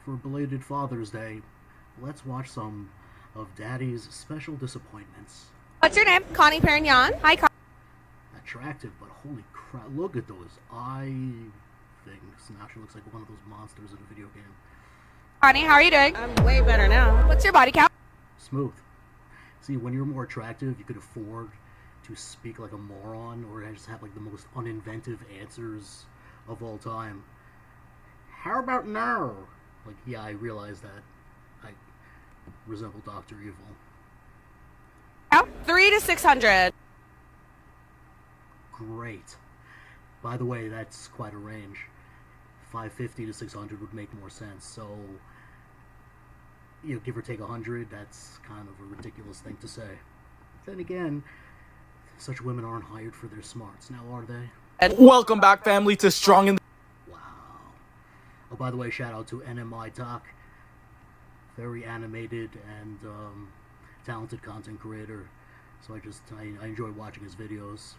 for belated Father's Day, let's watch some of Daddy's special disappointments. What's your name? Connie Perignon. Hi, Connie. Attractive, but holy crap, look at those eye things. Now she looks like one of those monsters in a video game. Connie, how are you doing? I'm way better now. What's your body count? Smooth. See, when you're more attractive, you could afford to speak like a moron or just have like the most uninventive answers of all time. How about now? Like, yeah, I realize that I resemble Dr. Evil. 3 to 600. Great. By the way, that's quite a range. 550 to 600 would make more sense. So, give or take 100, that's kind of a ridiculous thing to say. Then again, such women aren't hired for their smarts, now are they? Welcome back, family, to Strong in the... Wow. Oh, by the way, shout out to NMI Talk. Very animated and talented content creator. So I enjoy watching his videos.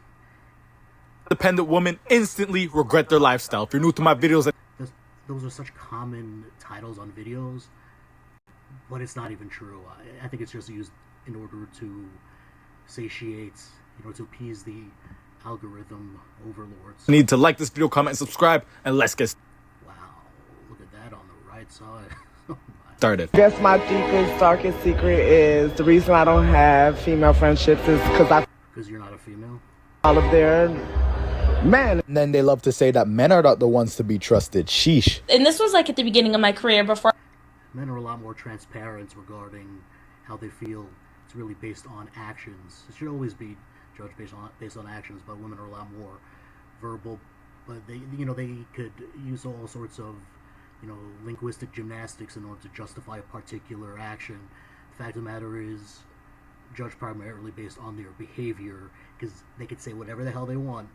Independent women instantly regret their lifestyle. If you're new to my videos... Those are such common titles on videos, but it's not even true. I think it's just used in order to satiate, to appease the algorithm overlords. Need to like this video, comment, and subscribe, and let's get... Wow, look at that on the right side. Started. I guess my deepest, darkest secret is the reason I don't have female friendships is because you're not a female? All of their men. And then they love to say that men are not the ones to be trusted. Sheesh. And this was like at the beginning of my career before. Men are a lot more transparent regarding how they feel. It's really based on actions. It should always be judged based on actions, but women are a lot more verbal. But they could use all sorts of linguistic gymnastics in order to justify a particular action. The fact of the matter is, judged primarily based on their behavior, because they could say whatever the hell they want,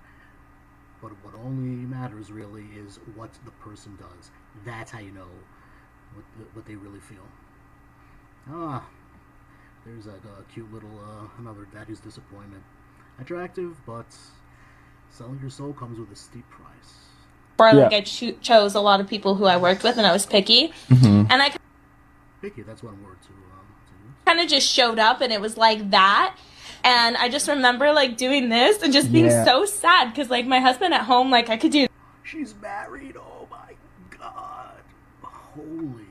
but what only matters really is what the person does. That's how you know what they really feel. There's that cute little another daddy's disappointment. Attractive, but selling your soul comes with a steep price. I chose a lot of people who I worked with, and I was picky. And I picky, that's one word to use. Kind of just showed up, and it was like that. And I just remember like doing this and just being so sad because like my husband at home, like I could do. She's married. Oh my God! Holy.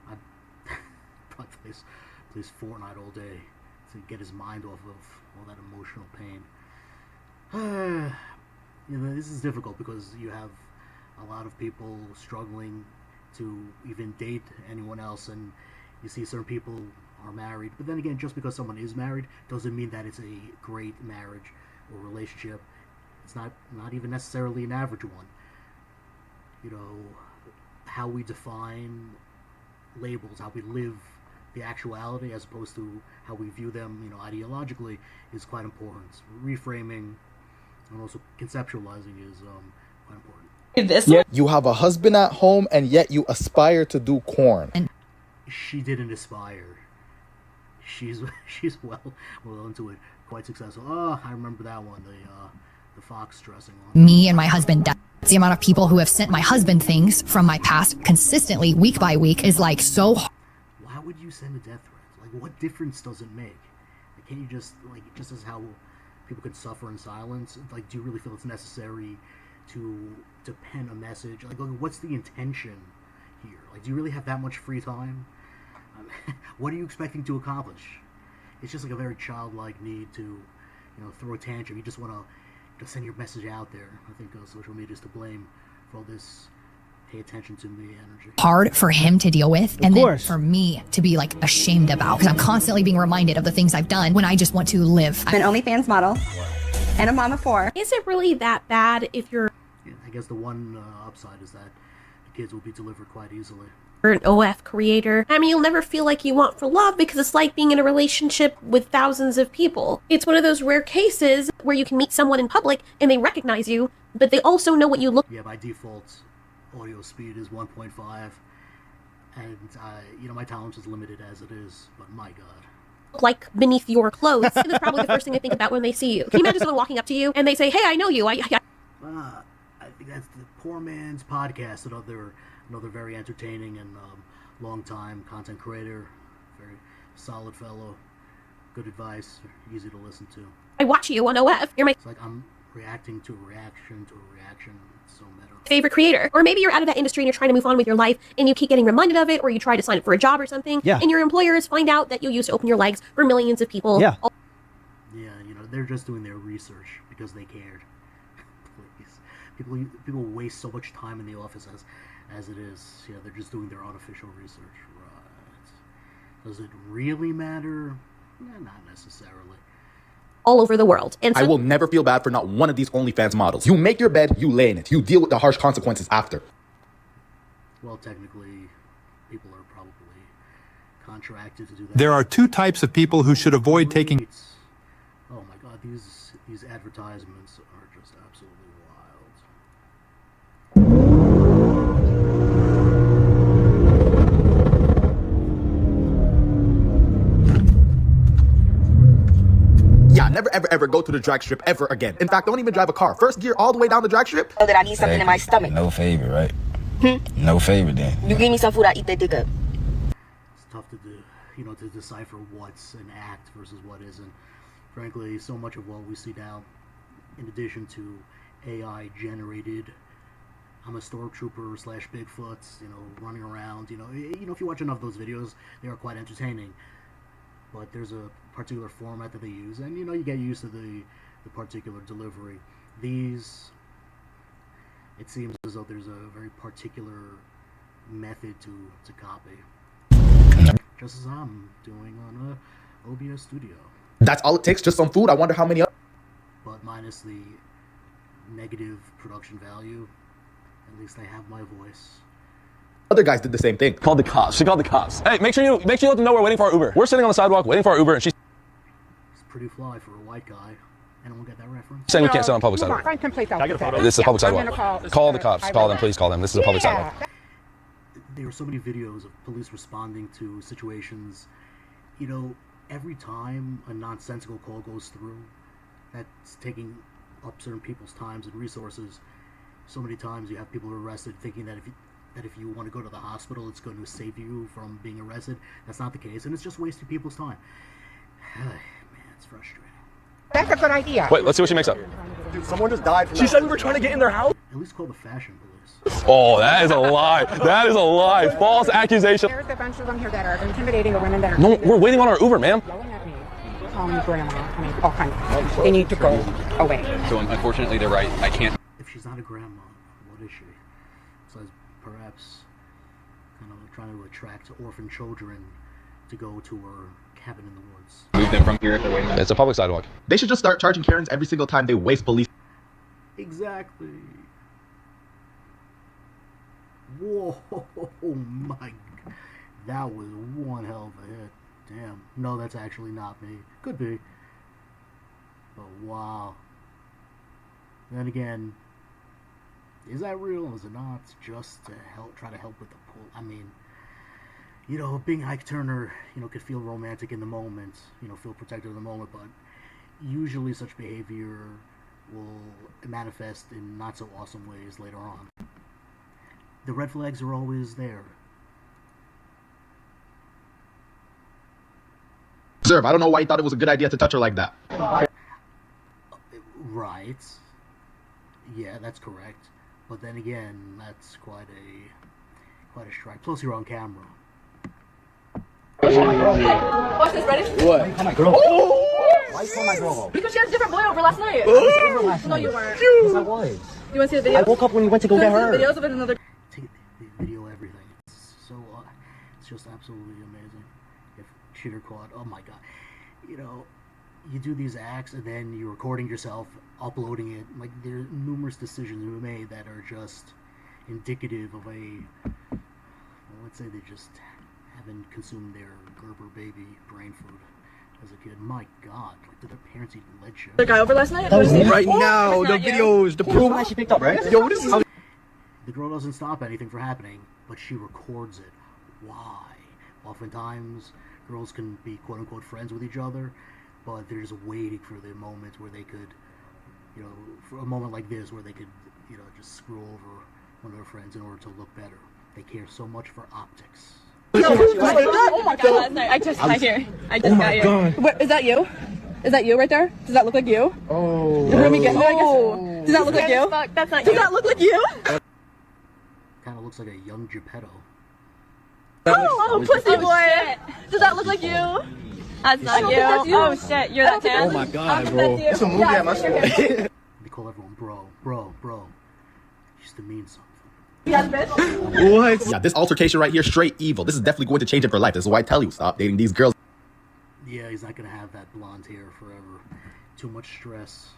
I probably plays Fortnite all day to get his mind off of all that emotional pain. This is difficult because you have a lot of people struggling to even date anyone else, and you see certain people are married, but then again, just because someone is married doesn't mean that it's a great marriage or relationship. It's not even necessarily an average one. How we define labels, how we live the actuality as opposed to how we view them, ideologically, is quite important. Reframing and also conceptualizing is quite important. This You have a husband at home, and yet you aspire to do corn. She didn't aspire. She's well into it, quite successful. I remember that one, the fox dressing on. Me and my husband, that's the amount of people who have sent my husband things from my past consistently, week by week, is like so. Why would you send a death threat? Like, what difference does it make? Like, can't you just as how people can suffer in silence? Like, do you really feel it's necessary to pen a message? Like, what's the intention here? Like, do you really have that much free time? What are you expecting to accomplish? It's just like a very childlike need to, throw a tantrum. You just want to send your message out there. I think social media is to blame for all this pay attention to me energy. Hard for him to deal with, and then for me to be like ashamed about, because I'm constantly being reminded of the things I've done when I just want to live. I'm an OnlyFans model and a mom of 4. Is it really that bad if you're... Yeah, I guess the one upside is that the kids will be delivered quite easily. An OF creator. I mean, you'll never feel like you want for love because it's like being in a relationship with thousands of people. It's one of those rare cases where you can meet someone in public and they recognize you, but they also know what you look. Yeah, by default, audio speed is 1.5, and my tolerance is limited as it is. But my God, like beneath your clothes. That's probably the first thing they think about when they see you. Can you imagine someone walking up to you and they say, "Hey, I know you." I think that's the Poor Man's Podcast, another very entertaining and long-time content creator, very solid fellow, good advice, easy to listen to. I watch you on OF. You're my It's like I'm reacting to a reaction to a reaction. It's so meta. favorite creator. Or maybe you're out of that industry and you're trying to move on with your life and you keep getting reminded of it, or you try to sign up for a job or something, and your employers find out that you used to open your legs for millions of people. Yeah, they're just doing their research because they cared. Please. People waste so much time in the office as it is. Yeah, they're just doing their unofficial research. Right. Does it really matter? Not necessarily. All over the world. And so I will never feel bad for not one of these OnlyFans models. You make your bed, you lay in it. You deal with the harsh consequences after. Well, technically, people are probably contracted to do that. There are two types of people who should avoid taking. Oh my God, these advertisements are just absolutely wild. Yeah, never ever go to the drag strip ever again. In fact, don't even drive a car. First gear all the way down the drag strip. Know that I need something in my stomach. No favor, right? No favor then. You give me some food, I eat that dick up. It's tough to do, to decipher what's an act versus what isn't. Frankly, so much of what we see now, in addition to AI generated, I'm a stormtrooper / Bigfoot, running around, if you watch enough of those videos, they are quite entertaining. But there's a particular format that they use, and you get used to the particular delivery. These, it seems as though there's a very particular method to copy. Just as I'm doing on a OBS Studio. That's all it takes, just some food. I wonder how many. But minus the negative production value, at least I have my voice. Other guys did the same thing. Called the cops. She called the cops. Hey, make sure you let them know we're waiting for our Uber. We're sitting on the sidewalk waiting for our Uber, and she's Pretty fly for a white guy. Anyone get that reference? saying we can't sit on public sidewalk. Can I get a photo? This is a public sidewalk. Call the cops. Call them. Please call them. This is a public sidewalk. There are so many videos of police responding to situations. Every time a nonsensical call goes through, that's taking up certain people's times and resources. So many times you have people arrested thinking that if you want to go to the hospital, it's going to save you from being arrested. That's not the case, and it's just wasting people's time. Man, it's frustrating. That's a good idea. Wait, let's see what she makes up. Dude, someone just died from She said we were trying to get in their house. At least call the fashion police. Oh, that is a lie. That is a lie. False accusation. There's a bunch of them here that are intimidating the women that are... No, we're waiting on our Uber, ma'am. Yelling at me, calling me grandma. All kinds. They need to go away. So unfortunately, they're right. I can't. If she's not a grandma, what is she? So perhaps kind of trying to attract orphan children to go to her cabin in the woods. Move them from here if they're waiting. It's a public sidewalk. They should just start charging Karens every single time they waste police. Exactly. Whoa, my God. That was one hell of a hit. Damn. No, that's actually not me. Could be. But wow. Then again, is that real? Is it not? Just to try to help with the pull. I mean, being Ike Turner, could feel romantic in the moment, feel protective in the moment, but usually such behavior will manifest in not so awesome ways later on. The red flags are always there. Observe, I don't know why you thought it was a good idea to touch her like that. Right. Yeah, that's correct. But then again, that's quite a strike. Plus, you're on camera. Watch this, ready? What? My girl. Oh! Why you calling my girl? Because she has a different boy over last night. No, you weren't. Yes, I was. You want to see the video? I woke up when you went to go get her. Videos of it another. Take the video, everything. It's so, it's just absolutely amazing. If cheater caught, oh my God. You do these acts and then you're recording yourself, uploading it. Like, there are numerous decisions we made that are just indicative of let's say they just haven't consumed their Gerber baby brain food as a kid. My God, like, did their parents eat lead shit? The guy over last night? Right now, the videos, the proof. She picked up, right? Yo, what is this? The girl doesn't stop anything from happening, but she records it. Why? Oftentimes, girls can be quote-unquote friends with each other, but they're just waiting for the moment where they could, for a moment like this, where they could, just screw over one of their friends in order to look better. They care so much for optics. Oh my god. I just got here. What, is that you? Is that you right there? Does that look like you? Oh. Let me get. Does that look like you? That's not you. Does that look like you? Kind of looks like a young Geppetto. Oh, pussy boy. Does that look like you? That's not you. Oh shit, you're that tan. Oh my god, bro. It's a movie at my school. They call everyone bro. Used to mean something. Yes, bitch. What? Yeah, this altercation right here, straight evil. This is definitely going to change him for life. This is why I tell you, stop dating these girls. Yeah, he's not gonna have that blonde hair forever. Too much stress.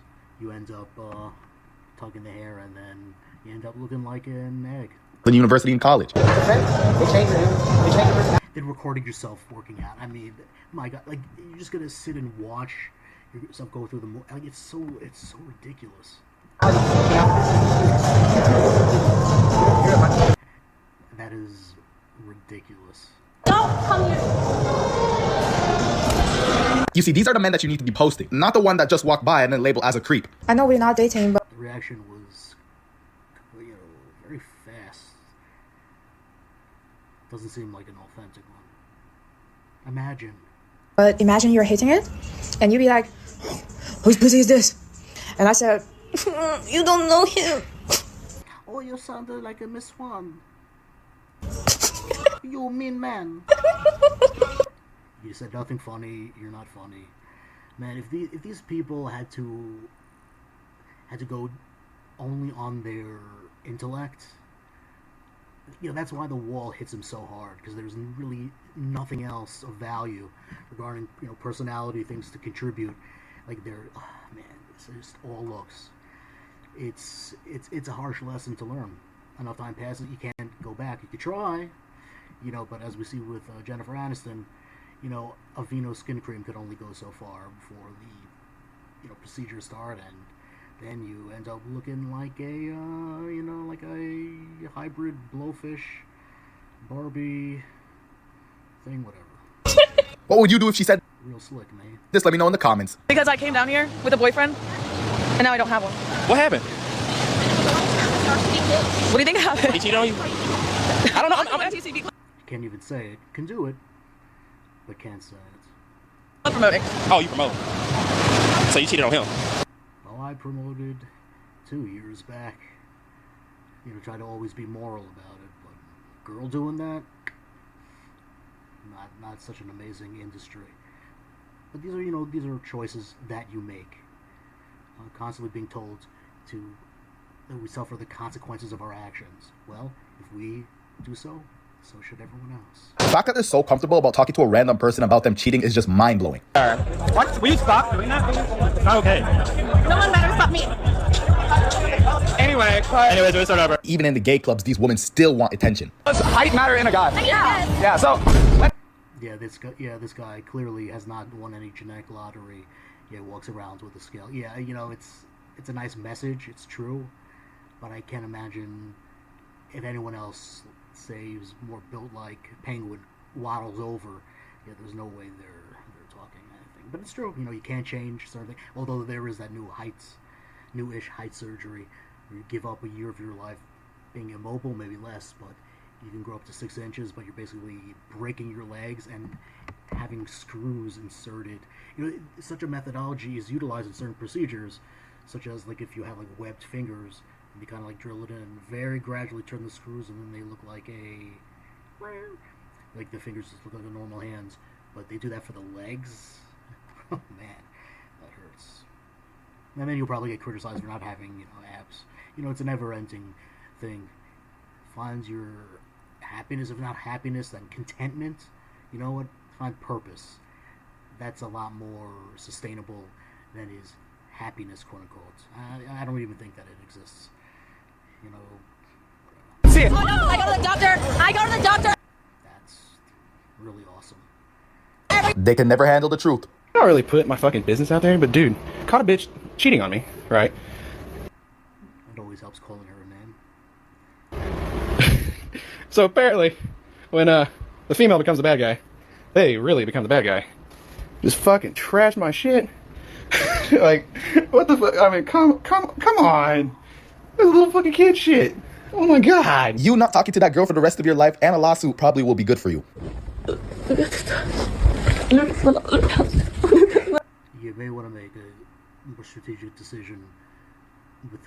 You end up tugging the hair, and then you end up looking like an egg. In university and college. Then recording yourself working out. I mean, my God, like you're just gonna sit and watch yourself go through the. Like it's so ridiculous. That is ridiculous. Don't come here. You see, these are the men that you need to be posting, not the one that just walked by and then labeled as a creep. I know we're not dating, but The reaction was, very fast. Doesn't seem like an authentic one. imagine you're hitting it, and you'd be like, "Whose pussy is this?" And I said, "You don't know him." Oh, you sounded like a Miss Swan. You mean man. You said nothing funny. You're not funny, man. If these people had to go only on their intellect, that's why the wall hits them so hard, because there's really nothing else of value regarding personality, things to contribute. Like it's just all looks. It's a harsh lesson to learn. Enough time passes, you can't go back. You could try, but as we see with Jennifer Aniston, a Vino skin cream could only go so far before the procedure start, and then you end up looking like a like a hybrid blowfish Barbie thing, whatever. What would you do if she said Real slick, man. this? Let me know in the comments. Because I came down here with a boyfriend, and now I don't have one. What happened? What do you think happened? He cheated on you? I don't know. I'm You can't even say it. Can do it, but can't say it. I'm promoting. Oh, you promote. So you cheated on him? Well, I promoted 2 years back. Try to always be moral about it, but girl doing that, not such an amazing industry. But these are choices that you make. Constantly being told that we suffer the consequences of our actions. Well, if we do so should everyone else. The fact that they're so comfortable about talking to a random person about them cheating is just mind-blowing. What? Will you stop doing that? It's not okay. No one better stop me. Anyways, we start over. Even in the gay clubs, these women still want attention. Does height matter in a guy? Yeah, so... This guy clearly has not won any genetic lottery. Walks around with a scale. It's a nice message. It's true, but I can't imagine if anyone else, say, who's more built like Penguin, waddles over. There's no way they're talking anything. But it's true. You can't change certain things. Although there is that newish height surgery, where you give up a year of your life being immobile, maybe less, but you can grow up to 6 inches, but you're basically breaking your legs and having screws inserted. Such a methodology is utilized in certain procedures, such as like if you have like webbed fingers, and you kind of like drill it in and very gradually turn the screws, and then they look like the fingers just look like the normal hands. But they do that for the legs. Oh man, that hurts. And then you'll probably get criticized for not having abs. It's a never-ending thing. Find your happiness. If not happiness, then contentment. Find purpose. That's a lot more sustainable than is happiness, quote unquote. I don't even think that it exists. See it. Oh no, I go to the doctor. That's really awesome. They can never handle the truth. I don't really put my fucking business out there, but dude, caught a bitch cheating on me, right? It always helps calling her a name. So apparently, when the female becomes the bad guy, they really become the bad guy. Just fucking trash my shit. Like, what the fuck? I mean, come on. This is little fucking kid shit. Oh my god. You not talking to that girl for the rest of your life and a lawsuit probably will be good for you. You may want to make a more strategic decision with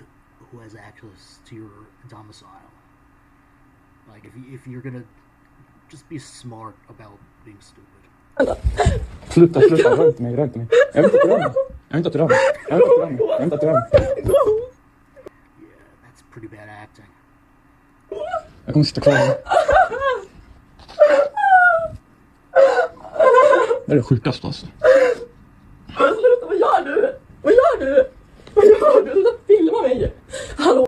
who has access to your domicile. Like, if you're gonna just be smart about being stupid. Sluta, rör inte mig. Jag vill inte att du rör mig. Yeah, that's pretty bad acting. Jag kommer sitta kvar här. Det är det sjukaste alltså. Sluta, vad gör du? Sluta filma mig! Hallå?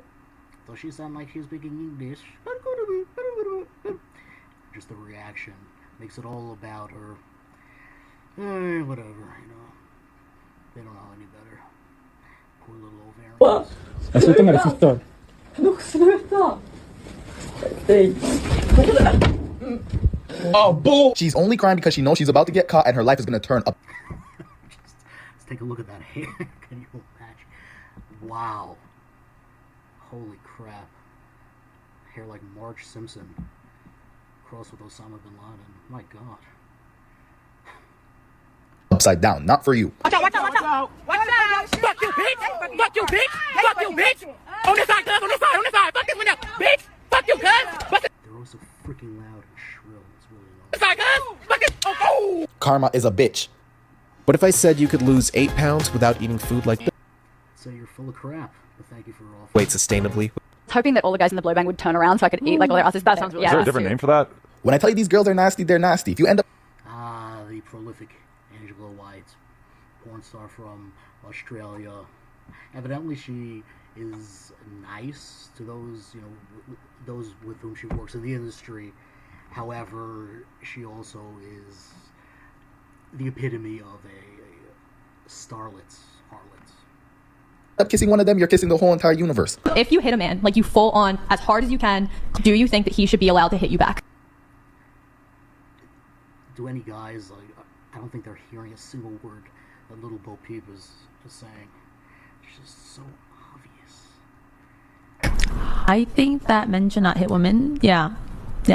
Does she sound like she's speaking English? Just the reaction makes it all about her. Whatever, you know. They don't know any better. Poor little ovarians. Jag slutar med det förstör. Sluta! Oh, bull! She's only crying because she knows she's about to get caught and her life is gonna turn up. Let's take a look at that hair. Can you imagine? Wow. Holy crap. Hair like Marge Simpson. Crossed with Osama bin Laden. My god. Upside down, not for you. Watch out! Fuck you, bitch! Fuck you, bitch! On this side, cuz! On this side! Fuck this one up, bitch! Fuck you, cuz! They're also freaking loud and shrill. It's really This side, cuz! Fuck it! Oh! Karma is a bitch. What if I said you could lose 8 pounds without eating food like this? So you're full of crap, but thank you for offering. Wait, sustainably? Hoping that all the guys in the blow bang would turn around so I could eat like all their asses. That sounds really Is there a different name for that? When I tell you these girls are nasty, they're nasty. If you end up... The prolific Angela White, porn star from Australia. Evidently she is nice to those, those with whom she works in the industry. However, she also is the epitome of a starlet, harlot. Up kissing one of them, you're kissing the whole entire universe. If you hit a man, like you full on as hard as you can, do you think that he should be allowed to hit you back? Do any guys, I don't think they're hearing a single word that little Bo Peep is saying. It's just so obvious. I think that men should not hit women. Yeah,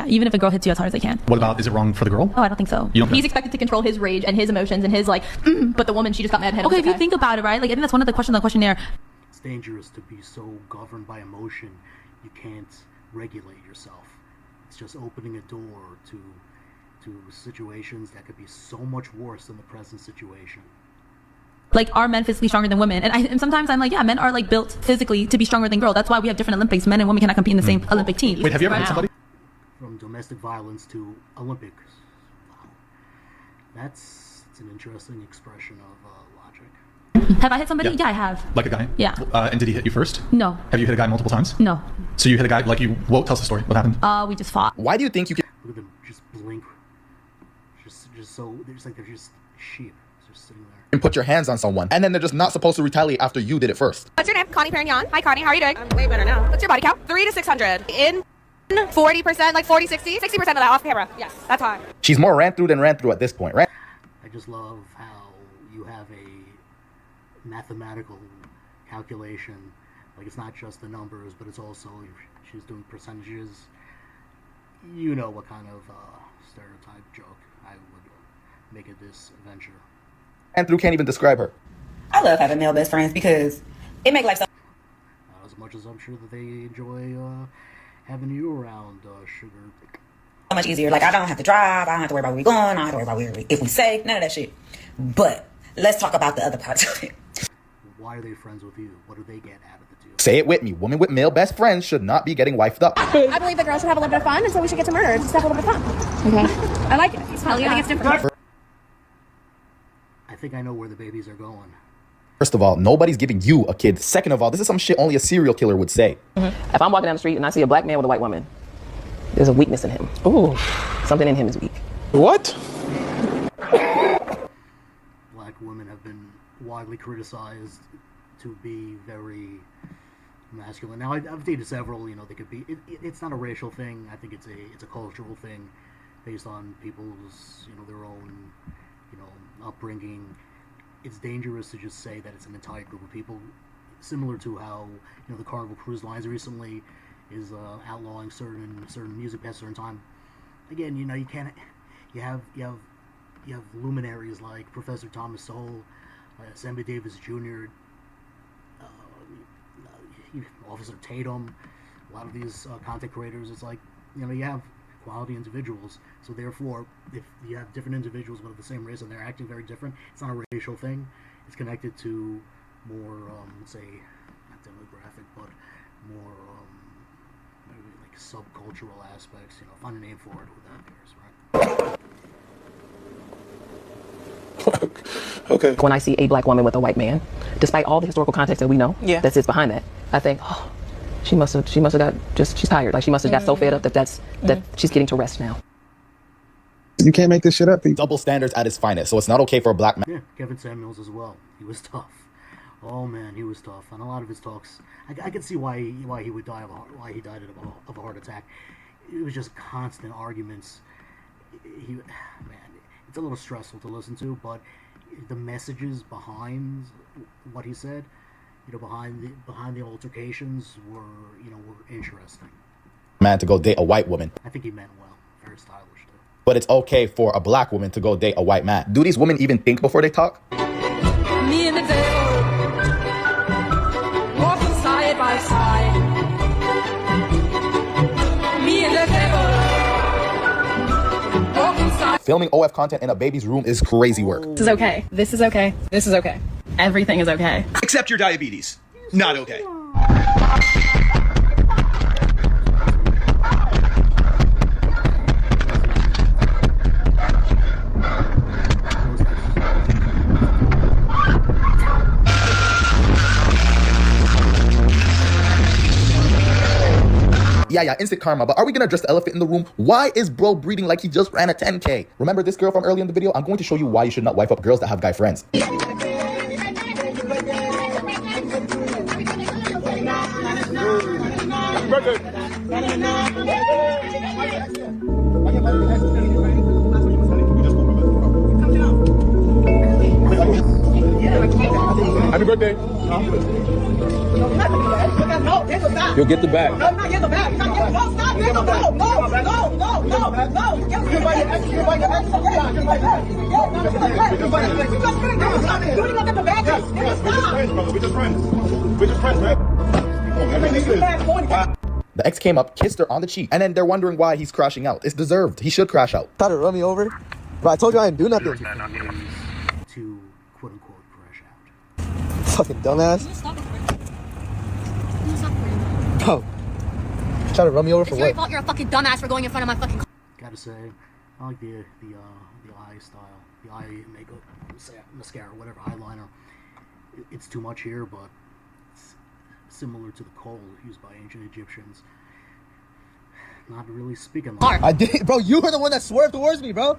even if a girl hits you as hard as they can. What about, is it wrong for the girl? Oh, I don't think so. You don't He's expected to control his rage and his emotions and his but the woman, she just got mad at him. Okay, if you think about it, right? Like, I think that's one of the questions on the questionnaire. It's dangerous to be so governed by emotion you can't regulate yourself. It's just opening a door to situations that could be so much worse than the present situation. Like, are men physically stronger than women? And sometimes I'm like, yeah, men are like built physically to be stronger than girls. That's why we have different Olympics. Men and women cannot compete in the same Olympic team. Wait, have you ever hit somebody? From domestic violence to Olympics. Wow. It's an interesting expression of logic. Have I hit somebody? Yeah, I have. Like a guy? Yeah. And did he hit you first? No. Have you hit a guy multiple times? No. So you hit a guy, like you, whoa, tell us the story. What happened? We just fought. Why do you think you can... Look at them just blink. Just so, they're just sheep. Just sitting there. And put your hands on someone, and then they're just not supposed to retaliate after you did it first. What's your name? Connie Perignon. Hi, Connie. How are you doing? I'm way better now. What's your body count? 3 to 600. In 40%, like 40, 60? 60% of that off camera. Yes, that's high. She's more ran through at this point, right? I just love how you have a mathematical calculation. Like, it's not just the numbers, but it's also, she's doing percentages. You know what kind of stereotype joke I would make at this venture. And through can't even describe her. I love having male best friends because it makes life so... As much as I'm sure that they enjoy having you around, sugar. So much easier. Like, I don't have to drive. I don't have to worry about where we're going. I don't have to worry about if we safe. None of that shit. But let's talk about the other parts of it. Why are they friends with you? What do they get out of the deal? Say it with me. Women with male best friends should not be getting wifed up. I believe that girls should have a little bit of fun, and so we should get to murder and just have a little bit of fun. Okay. I like it. It's fun. I think it's different. I think I know where the babies are going. First of all, nobody's giving you a kid. Second of all, this is some shit only a serial killer would say. If I'm walking down the street and I see a black man with a white woman, there's a weakness in him. Ooh. Something in him is weak. What? Black women have been widely criticized to be very masculine. Now, I've dated several. They could be. It's not a racial thing. I think it's a cultural thing, based on people's their own upbringing. It's dangerous to just say that it's an entire group of people, similar to how the Carnival Cruise Lines recently is outlawing certain music past a certain time. Again, you know, you can't. You have luminaries like Professor Thomas Sowell, Sammy Davis Jr., Officer Tatum. A lot of these content creators, it's like, you know, you have quality individuals. So therefore, if you have different individuals but of the same race and they're acting very different, it's not a racial thing. It's connected to more, say, not demographic, but more maybe like subcultural aspects. You know, find a name for it. Who that cares, right? Okay. When I see a black woman with a white man, despite all the historical context that we know that sits behind that, I think, oh, she must have got she's tired. Like she must have got so fed up that she's getting to rest now. You can't make this shit up. Double standards at its finest. So it's not okay for a black man. Yeah, Kevin Samuels as well. He was tough. Oh man, he was tough. And a lot of his talks, I could see why he would die why he died of a heart attack. It was just constant arguments. Man, it's a little stressful to listen to, but the messages behind what he said, you know, behind the altercations were interesting. Man to go date a white woman. I think he meant well. Very stylish too. But it's okay for a black woman to go date a white man. Do these women even think before they talk? Me and the devil walking side by side. Me and the devil walking side. Filming OF content in a baby's room is crazy work. This is okay. This is okay. This is okay. Everything is okay. Except your diabetes. Not okay. Yeah, instant karma. But are we gonna address the elephant in the room? Why is bro breathing like he just ran a 10K? Remember this girl from earlier in the video? I'm going to show you why you should not wife up girls that have guy friends. Happy birthday. You'll get the bag. No, not get the bag. No, stop. No. The ex came up, kissed her on the cheek, and then they're wondering why he's crashing out. It's deserved. He should crash out. Try to run me over? Bro, I told you I didn't do nothing. To quote unquote crash out. Fucking dumbass. Bro, try to run me over for It's your what? fault you're a fucking dumbass for going in front of my fucking car. Gotta say, I like the eye style, the eye makeup, mascara, whatever, eyeliner. It's too much here, but it's similar to the kohl used by ancient Egyptians. Not really speaking like I did, bro. You were the one that swerved towards me, bro.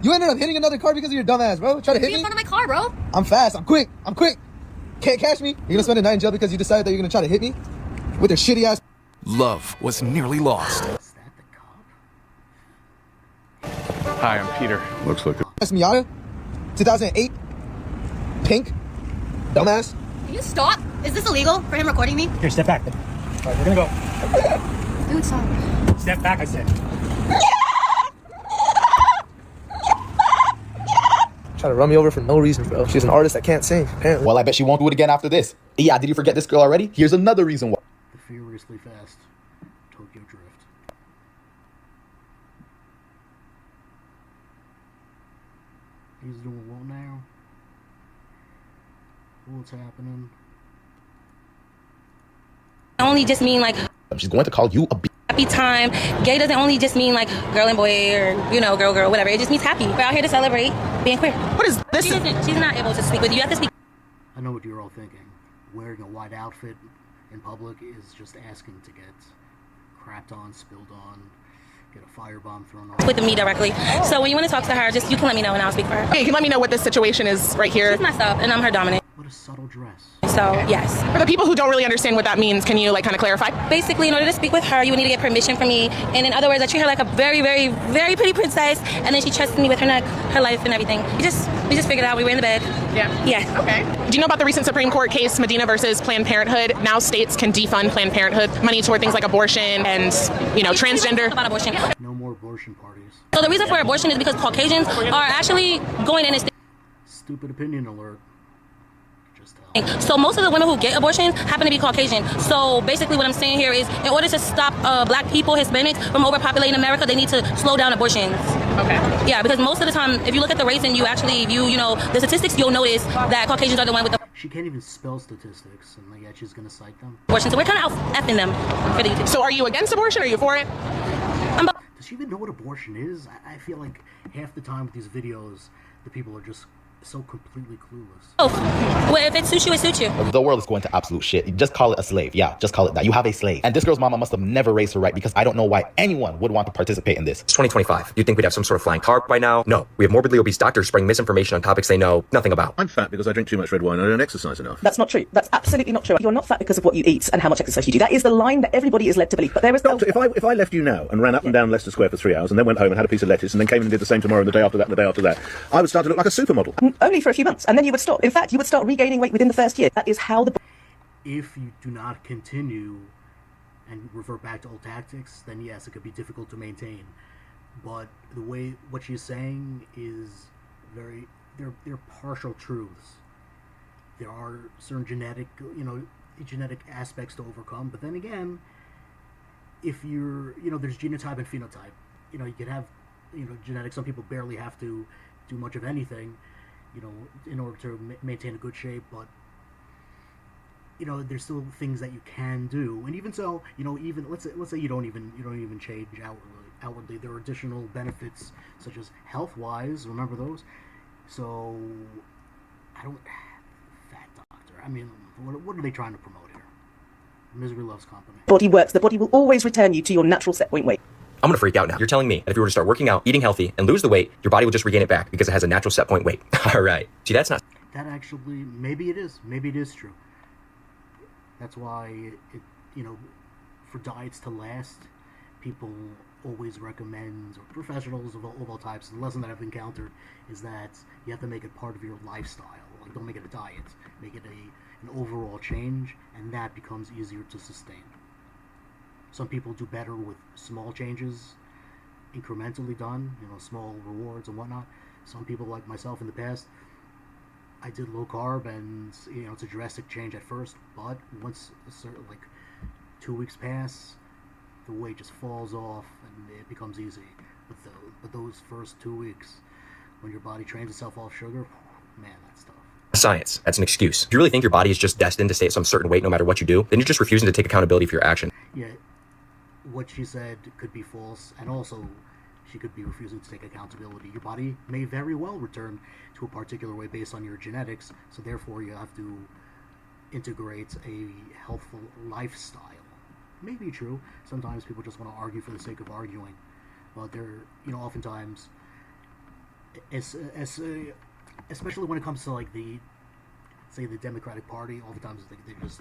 You ended up hitting another car because of your dumbass, bro. Try to hit Be me. in front of my car, bro. I'm fast. I'm quick. Can't catch me. You're gonna spend a night in jail because you decided that you're gonna try to hit me with your shitty ass. Love was nearly lost. Hi, I'm Peter. Looks like That's Miata, 2008, pink, dumbass. Can you stop? Is this illegal for him recording me? Here, step back. All right, we're gonna go. Dude, stop. Step back, I said. Try to run me over for no reason, bro. She's an artist that can't sing, apparently. Well, I bet she won't do it again after this. Yeah, did you forget this girl already? Here's another reason why. the furiously fast Tokyo Drift. He's doing what now? What's happening? Only just mean like She's going to call you a happy time. Gay doesn't only just mean like girl and boy or, you know, girl, whatever. It just means happy. We're out here to celebrate being queer. What is this? She's not able to speak with you. You have to speak. I know what you're all thinking. Wearing a white outfit in public is just asking to get crapped on, spilled on, get a firebomb thrown on. With me directly. So when you want to talk to her, just you can let me know and I'll speak for her. Hey, you can let me know what this situation is right here. She's messed up and I'm her dominant. What a subtle dress. So, yes. For the people who don't really understand what that means, can you like kind of clarify? Basically, in order to speak with her, you would need to get permission from me. And in other words, I treat her like a very, very, very pretty princess. And then she trusted me with her neck, her life, and everything. We just figured out we were in the bed. Yeah. Yeah. Okay. Do you know about the recent Supreme Court case, Medina versus Planned Parenthood? Now states can defund Planned Parenthood, money toward things like abortion and, transgender. About abortion. No more abortion parties. So the reason for abortion is because Caucasians are actually going in and Stupid opinion alert. so most of the women who get abortions happen to be Caucasian. So basically what I'm saying here is in order to stop black people, Hispanics from overpopulating America, they need to slow down abortions. Okay. Yeah, because most of the time, if you look at the race and you actually view, the statistics, you'll notice that Caucasians are the one with the She can't even spell statistics, and yet she's gonna cite them. abortion. So we're kind of effing them for the YouTube. So are you against abortion or are you for it? Does she even know what abortion is? I feel like half the time with these videos, the people are just so completely clueless. Oh, well, if it suits you, it suits you. The world is going to absolute shit. You just call it a slave. Yeah, just call it that. You have a slave. And this girl's mama must have never raised her right, because I don't know why anyone would want to participate in this. It's 2025. You'd think we'd have some sort of flying car by now. No. We have morbidly obese doctors spreading misinformation on topics they know nothing about. I'm fat because I drink too much red wine and I don't exercise enough. That's not true. That's absolutely not true. You're not fat because of what you eat and how much exercise you do. That is the line that everybody is led to believe. But there is Doctor, if I left you now and ran up and down Leicester Square for 3 hours and then went home and had a piece of lettuce and then came in and did the same tomorrow and the day after that and the day after that, I would start to look like a supermodel. Only for a few months, and then you would stop. In fact, you would start regaining weight within the first year. That is how the... If you do not continue and revert back to old tactics, then yes, it could be difficult to maintain. But the way what she's saying is they're partial truths. There are certain genetic aspects to overcome, but then again, if you're, there's genotype and phenotype. You could have, genetics. Some people barely have to do much of anything, in order to maintain a good shape, but there's still things that you can do. And even so, even let's say you don't even change outwardly, there are additional benefits such as health-wise. Remember those? So fat doctor. I mean, what are they trying to promote here? Misery loves company. body works. The body will always return you to your natural set point weight. I'm gonna freak out now. You're telling me that if you were to start working out, eating healthy, and lose the weight, your body will just regain it back because it has a natural set point weight. All right. See, that's not... That actually, maybe it is. Maybe it is true. That's why, for diets to last, people always recommend, or professionals of all types, the lesson that I've encountered is that you have to make it part of your lifestyle. Like, don't make it a diet. Make it an overall change, and that becomes easier to sustain. Some people do better with small changes, incrementally done, small rewards and whatnot. Some people, like myself in the past, I did low carb, and it's a drastic change at first, but once 2 weeks pass, the weight just falls off and it becomes easy. But those first 2 weeks, when your body trains itself off sugar, man, that's tough. Science. That's an excuse. If you really think your body is just destined to stay at some certain weight no matter what you do, then you're just refusing to take accountability for your action. Yeah, what she said could be false, and also she could be refusing to take accountability. Your body may very well return to a particular way based on your genetics, so therefore you have to integrate a healthful lifestyle. Maybe true. Sometimes people just want to argue for the sake of arguing, but they're, oftentimes, especially when it comes to the Democratic Party, oftentimes they just,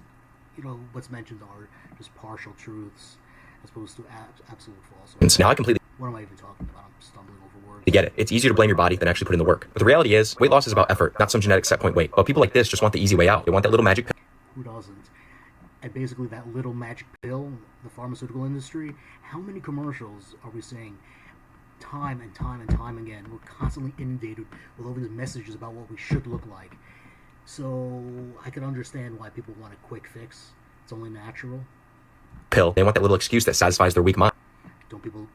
what's mentioned are just partial truths as opposed to absolute falsehoods. Now I completely... What am I even talking about? I'm stumbling over words. You get it. It's easier to blame your body than actually put in the work. But the reality is, weight loss is about effort, not some genetic set point weight. But people like this just want the easy way out. They want that little magic pill. Who doesn't? And basically that little magic pill, the pharmaceutical industry, how many commercials are we seeing time and time and time again? We're constantly inundated with all these messages about what we should look like. So I can understand why people want a quick fix. It's only natural. Pill. They want that little excuse that satisfies their weak mind. Don't people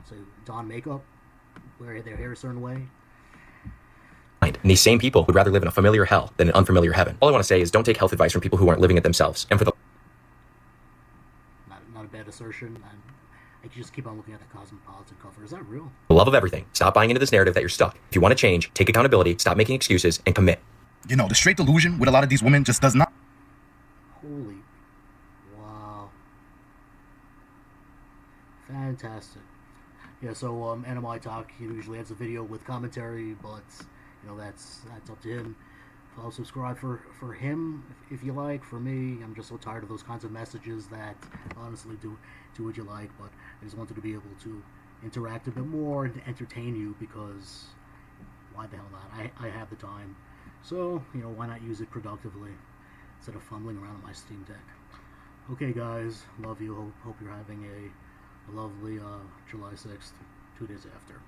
say don makeup, wear their hair a certain way? And these same people would rather live in a familiar hell than an unfamiliar heaven. All I want to say is don't take health advice from people who aren't living it themselves. And for the... Not a bad assertion. And I can just keep on looking at the Cosmopolitan cover. Is that real? The love of everything. Stop buying into this narrative that you're stuck. If you want to change, take accountability, stop making excuses, and commit. The straight delusion with a lot of these women just does not... Holy... Wow. Fantastic. Yeah, so NMI Talk usually ends a video with commentary, but that's up to him. follow, subscribe for him if you like. For me, I'm just so tired of those kinds of messages that honestly do what you like, but I just wanted to be able to interact a bit more and entertain you, because why the hell not? I have the time, so why not use it productively instead of fumbling around on my Steam Deck. Okay guys, love you. Hope you're having a lovely July 6th, 2 days after.